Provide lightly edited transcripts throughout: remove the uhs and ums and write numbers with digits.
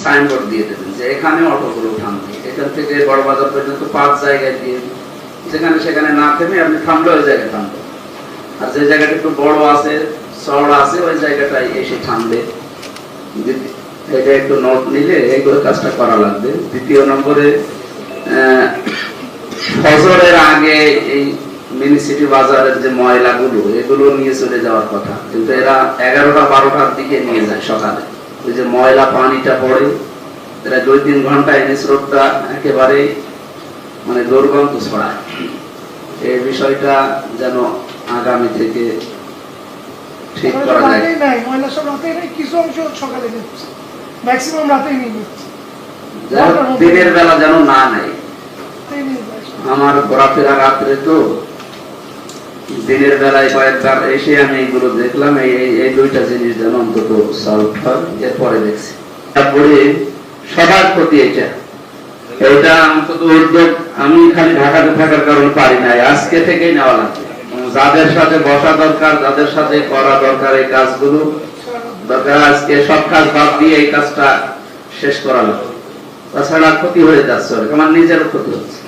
Signboard দিয়ে দেবেন যে এখানে অটোগুলো থামবে, এখান থেকে বড়বাজার পর্যন্ত 5 জায়গায় দিয়ে, যেখানে সেখানে না থেমে আপনি থামলে ওই জায়গায় থামবে, আর যে জায়গাটা একটু বড় আছে চওড়া আছে ওই জায়গাটায় এসে থামবে। এটা একটু নোট নিলে এইগুলো কাজটা করা লাগবে। দ্বিতীয় নম্বরে ফজরের আগে এই মিনি সিটি বাজারের যে ময়লাগুলো এগুলো নিয়ে চলে যাওয়ার কথা, কিন্তু এরা 11টা 12টার দিকে নিয়ে যায় সকালে। ওই যে ময়লা পানিটা পড়ে, এরা 2-3 ঘন্টা এনে স্রোতটা একেবারে মানে দুর্গন্ধ ছড়ায়। এই বিষয়টা যেন আগামী থেকে ঠিক করা যায়। ময়লা সব রাতে নেই, কিছু অংশ সকালে নিচ্ছে, ম্যাক্সিমাম রাতেই নিয়ে নিচ্ছে। দিনের বেলা যেন না নেই। আমার ঘোরাফেরা রাত্রে তো, দিনের বেলায় কয়েকবার এসে আমি এইগুলো দেখলাম, এই দুইটা জিনিস যেন অন্তত সলভ হয়। এরপরে দেখছি তারপরে সবার প্রতি এটা অন্তত উদ্যোগ আমি খালি ঢাকাতে থাকার কারণে পারি নাই, আজকে থেকেই নেওয়া লাগবে। যাদের সাথে বসা দরকার, যাদের সাথে করা দরকার এই কাজগুলো দরকার, আজকে সব কাজ বাদ দিয়ে এই কাজটা শেষ করা লাগবে। তাছাড়া ক্ষতি হয়ে যাচ্ছে, আমার নিজেরও ক্ষতি হচ্ছে।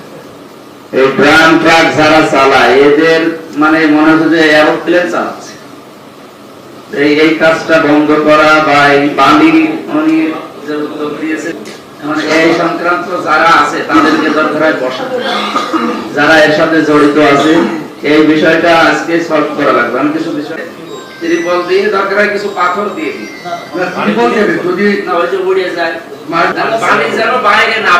এই ড্রাম ট্রাক যারা চালায় এদের মানে মনে হচ্ছে যে এরোপ্লেন চালাচ্ছে। এই কাজটা বন্ধ করা বা এই বালি উনি যে উদ্যোগ দিয়েছে, মানে এই সংক্রান্ত যারা আছে তাদেরকে দরকার বসা, যারা এর সাথে জড়িত আছে এই বিষয়টা আজকে সলভ করা লাগবে। আমি কিছু বিষয় ত্রিপল দিয়ে দরকার হয় কিছু পাথর দিয়ে দিই, যদি না ওই যে উড়ে যায় পানি যেন বাইরে না